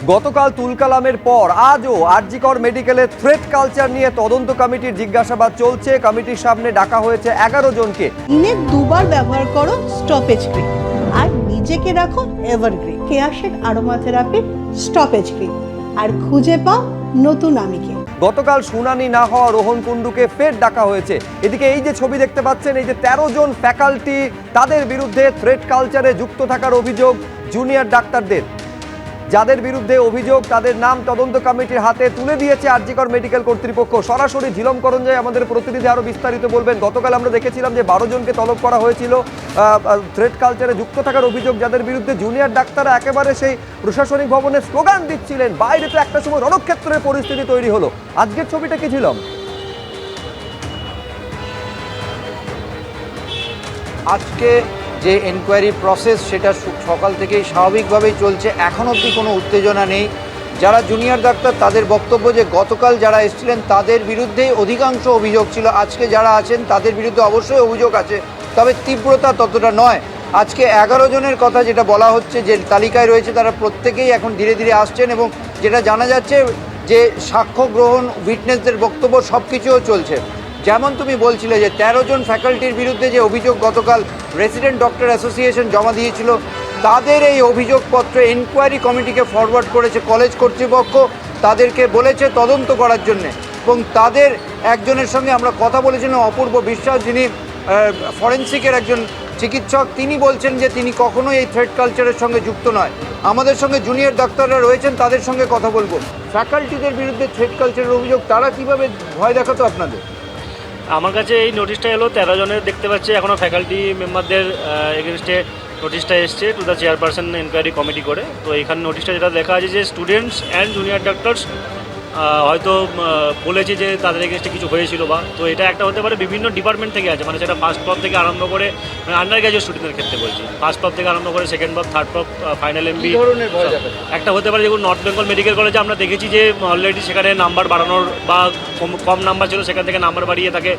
গতকাল তুলকালামের পর আজও আরজি কর মেডিকেলের থ্রেট কালচার নিয়ে তদন্ত কমিটির জিজ্ঞাসাবাদ চলছে। কমিটির সামনে ডাকা হয়েছে 11 জনকে। দিনে দুবার ব্যবহার করো স্টপেজ ক্রিম আর নিজেকে রাখো evergreen Keya Seth aromatherapy stoppage cream আর খুঁজে পাও নতুন আমিকে। গতকাল শুনানি না হওয়া রোহন কুণ্ডুকে ফের ডাকা হয়েছে। এদিকে এই যে ছবি দেখতে পাচ্ছেন, এই যে 13 জন ফ্যাকাল্টি, তাদের বিরুদ্ধে থ্রেট কালচারে যুক্ত থাকার অভিযোগ জুনিয়র ডাক্তারদের। যাদের বিরুদ্ধে অভিযোগ তাদের নাম তদন্ত কমিটির হাতে তুলে দিয়েছে আরজি কর মেডিকেল কর্তৃপক্ষ। সরাসরি ঝিলম করঞ্জায় আমাদের প্রতিনিধি আরো বিস্তারিত বলবেন। গতকাল আমরা দেখেছিলাম যে 12 জনকে তলব করা হয়েছিল থ্রেট কালচারে যুক্ত থাকার অভিযোগ যাদের বিরুদ্ধে। জুনিয়র ডাক্তাররা একেবারে সেই প্রশাসনিক ভবনে স্লোগান দিচ্ছিলেন। বাইরে তো একটা সময় রণক্ষেত্রের পরিস্থিতি তৈরি হলো। আজকের ছবিটা কি ছিল? আজকে যে এনকোয়ারি প্রসেস সেটা সকাল থেকেই স্বাভাবিকভাবেই চলছে। এখন অবধি কোনো উত্তেজনা নেই। যারা জুনিয়র ডাক্তার তাদের বক্তব্য যে গতকাল যারা এসেছিলেন তাদের বিরুদ্ধেই অধিকাংশ অভিযোগ ছিল। আজকে যারা আছেন তাদের বিরুদ্ধে অবশ্যই অভিযোগ আছে, তবে তীব্রতা ততটা নয়। আজকে 11 জনের কথা যেটা বলা হচ্ছে, যে তালিকায় রয়েছে, তারা প্রত্যেকেই এখন ধীরে ধীরে আসছেন এবং যেটা জানা যাচ্ছে যে সাক্ষ্য গ্রহণ, উইটনেসদের বক্তব্য সব কিছুও চলছে। যেমন তুমি বলছিলে যে 13 জন ফ্যাকাল্টির বিরুদ্ধে যে অভিযোগ গতকাল রেসিডেন্ট ডক্টর অ্যাসোসিয়েশন জমা দিয়েছিল, তাদের এই অভিযোগপত্র এনকোয়ারি কমিটিকে ফরওয়ার্ড করেছে কলেজ কর্তৃপক্ষ। তাদেরকে বলেছে তদন্ত করার জন্যে এবং তাদের একজনের সঙ্গে আমরা কথা বলেছিলাম, অপূর্ব বিশ্বাস, যিনি ফরেন্সিকের একজন চিকিৎসক। তিনি বলছেন যে তিনি কখনোই এই থ্রেট কালচারের সঙ্গে যুক্ত নয়। আমাদের সঙ্গে জুনিয়র ডাক্তাররা রয়েছেন, তাদের সঙ্গে কথা বলবো। ফ্যাকাল্টিদের বিরুদ্ধে থ্রেট কালচারের অভিযোগ, তারা কিভাবে ভয় দেখাতো আপনাদের? আমার কাছে এই নোটিশটা এলো 13 জনের, দেখতে পাচ্ছি এখনও ফ্যাকাল্টি মেম্বারদের এগেনস্টে নোটিশটা এসছে to the chairperson enquiry committee করে। তো এখানে নোটিশটা যেটা লেখা আছে যে স্টুডেন্টস অ্যান্ড জুনিয়র ডাক্তার্স হয়তো বলেছে যে তাদের এগেনস্টে কিছু হয়েছিল বা, তো এটা একটা হতে পারে বিভিন্ন ডিপার্টমেন্ট থেকে আছে, মানে সেটা ফার্স্ট ফ্লপ থেকে আরম্ভ করে, মানে আন্ডার গ্র্যাজুয়েট স্টুডেন্টের ক্ষেত্রে বলছি, ফার্স্ট ফ্লপ থেকে আরম্ভ করে second flop, third flop, final MB. একটা হতে পারে যেগুলো নর্থ বেঙ্গল মেডিকেল কলেজে আমরা দেখেছি যে অলরেডি সেখানে নাম্বার বাড়ানোর বা কম নাম্বার ছিল, সেখান থেকে নাম্বার বাড়িয়ে তাকে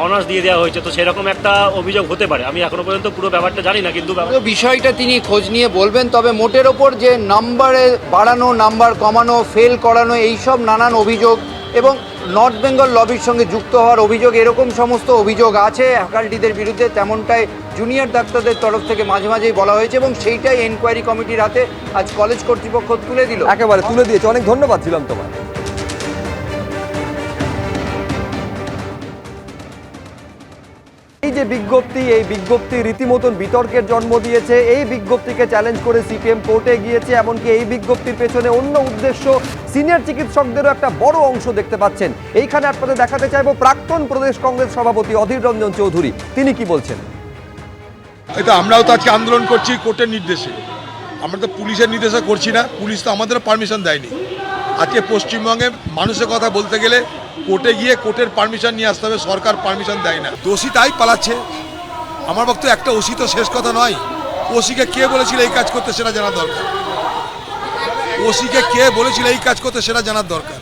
অনার্স দিয়ে দেওয়া হয়েছে। তো সেরকম একটা অভিযোগ হতে পারে। আমি এখনো পর্যন্ত পুরো ব্যাপারটা জানি না, কিন্তু বিষয়টা তিনি খোঁজ নিয়ে বলবেন। তবে মোটের ওপর যে নাম্বারে বাড়ানো, নাম্বার কমানো, ফেল করানো, এইসব নানান অভিযোগ এবং নর্থ বেঙ্গল লবির সঙ্গে যুক্ত হওয়ার অভিযোগ, এরকম সমস্ত অভিযোগ আছে ফ্যাকাল্টিদের বিরুদ্ধে। তেমনটাই জুনিয়র ডাক্তারদের তরফ থেকে মাঝে মাঝেই বলা হয়েছে এবং সেইটাই এনকোয়ারি কমিটির হাতে আজ কলেজ কর্তৃপক্ষ তুলে দিল। একেবারে তুলে দিয়েছে। অনেক ধন্যবাদ ছিলাম তোমার। এই যে বিজ্ঞপ্তি, এই বিজ্ঞপ্তি রীতিমতন বিতর্কের জন্ম দিয়েছে। এই বিজ্ঞপ্তিকে চ্যালেঞ্জ করে সিপিএম কোর্টে গিয়েছে। এমনকি এই বিজ্ঞপ্তির পেছনে অন্য উদ্দেশ্য, সিনিয়র চিকিৎসকদেরও একটা বড় অংশ দেখতে পাচ্ছেন। এইখানে আপনাদের দেখাতে চাইবো প্রাক্তন প্রদেশ কংগ্রেস সভাপতি অধীর রঞ্জন চৌধুরী, তিনি কি বলছেন। এটা আমরাও তো আজকে আন্দোলন করছি কোর্টের নির্দেশে, আমরা তো পুলিশের নির্দেশে করছি না। পুলিশ তো আমাদের পারমিশন দেয়নি। আজকে পশ্চিমবঙ্গে মানুষের কথা বলতে গেলে কোর্টে গিয়ে কোর্টের পারমিশন নিয়ে আসতে হবে, সরকার পারমিশন দেয় না। দোষী তাই পালাচ্ছে। আমার বক্তব্য একটা, ওসি তো শেষ কথা নয়। ওসিকে কে বলেছিল এই কাজ করতে সেটা জানা দরকার। ওসিকে কে বলেছিল এই কাজ করতে সেটা জানার দরকার।